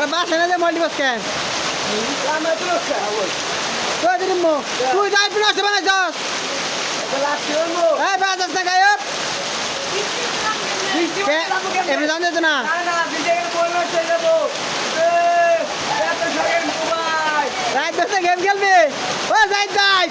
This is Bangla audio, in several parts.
তোর বাসা না যে মল্টি বাস কেন তুই যাই পিনা আছে বানাই যাস এই বাজাস না গায়ব এমনি জান যেত না রাত দশটা গেম খেলবি ও যাই যাই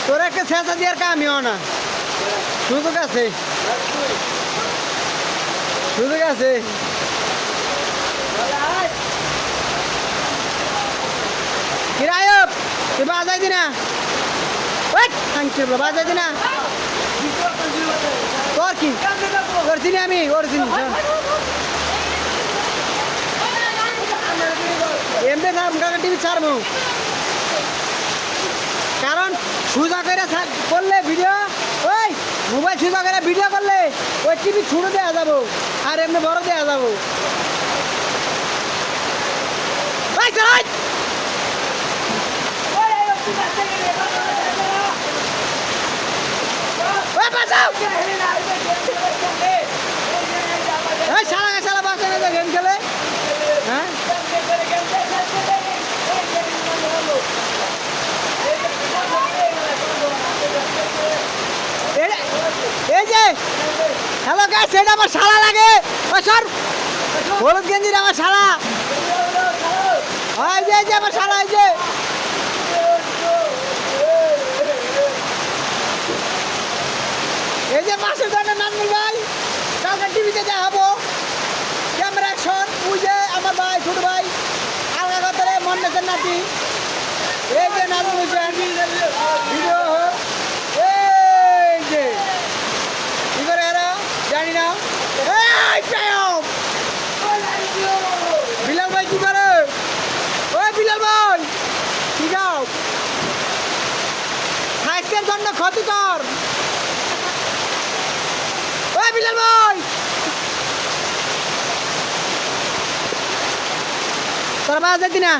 তোর একটা ছেঁচা দেওয়ার কামিও না সুযোগ আছে সুযোগ আছে কিরায়ব তুই বাজাই দি না বাজাই দি না তোর কি তোর চিনি আমি ওর চিনি এমনি টিভি ছাড়বো কারণ সোজা করে করলে ভিডিও ওই মোবাইল সোজা করে ভিডিও করলে ওই টিভি ছোটো দেওয়া যাবো আর এমনি বড় দেওয়া যাবো সারা বাচ্চা গেম খেলে হ্যাঁ এই যে হ্যালো গাইস সেটা আমার শালা লাগে সর হলুদ গেঞ্জির আমার শালা এই যে আমার শালা এই যে মাসুদ রানা নাজমুল ভাই কালকে টিভিতে দেখাবো ক্যামেরা অ্যাকশন ওই যে আমার ভাই ছোট ভাই আলগা কথারে মন্ডেসের নাতি এই যে নাজমুল হোসেন ভিডিও এই যে কি করে এরা জানি না বিলাল ভাই কি করে ওই বিলাল ভাই কি গাও স্বাস্থ্যের জন্য ক্ষতিকর ওই বিলাল ভাই তোর বাজাই দি না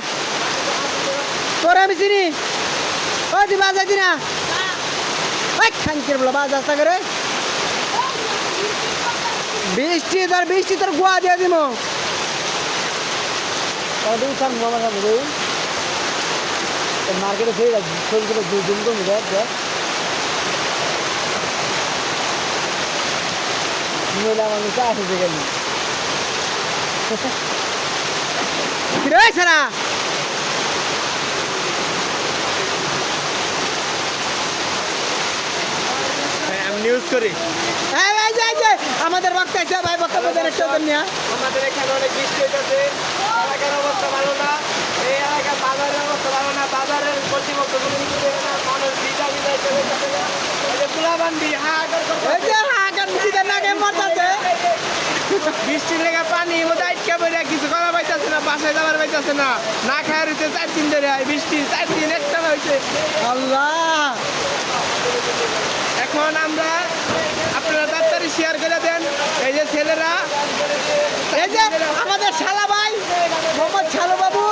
তোর আমি চিনি ওই তুই বাজাই দি না ওই খানকের বলো বাজাস না করে বৃষ্টি তোর গুয়া দিয়ে দিব মার্কেটে ফেরে ছবিগুলো দুজন কমে দেখ মেলা মানুষ আসে যেখানে সারা নিউজ করি আমাদের বক্তা আছে ভাই বক্তব্য দেন একটু নিয়ে আমাদের এখানে অনেক বৃষ্টি হইতেছে এলাকার অবস্থা ভালো না এই এলাকার বাজারের অবস্থা ভালো না বাজারের কর্তৃপক্ষগুলো মানুষ ভিজা তুলাবান্ডি বৃষ্টির লেগে পানি মধ্যে আটকে পড়ে কিছু করা পাইতেছে না বাসায় যাবার পাইতেছে না না খাওয়া রয়েছে 4 দিন ধরে বৃষ্টি 4 দিন একটা হয়েছে আল্লাহ এখন আমরা আপনারা তাড়াতাড়ি শেয়ার করে দেন এই যে ছেলেরা এই যে আমাদের শালা ভাই মোহাম্মদ শালু বাবু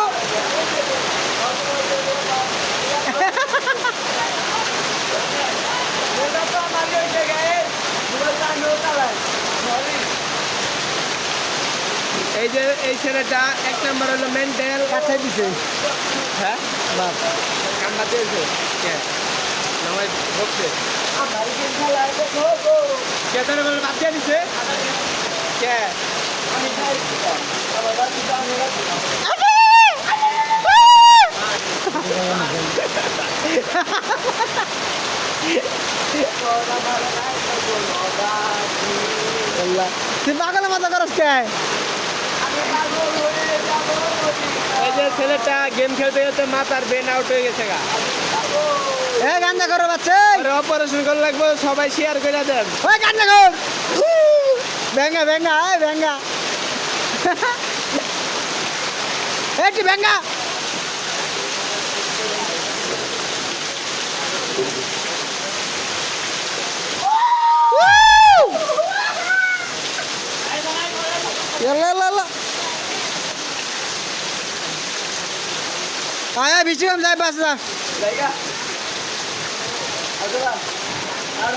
এই যে এই ছেলেটা 1 নম্বর হলো মেন্টাল কাছে দিছে হ্যাঁ বাস কান্না দিয়েছে কে নয় বলছে কে তোর বলে বাদ দিয়ে দিছে কে আমি তুই পাগল মাথা করস কে এই যে ছেলেটা গেম খেলতে খেলতে মাথার ব্রেন আউট হয়ে গেছে গা এ গান্দা করো বাচ্চা অপারেশন করে লাগবে সবাই শেয়ার করে দেন ওই গান্দা কর ভেঙ্গা ভেঙ্গা এই ভেঙ্গা এটি ভেঙ্গা আয় বৃষ্টি কম যায় বাস যা জায়গা আসলে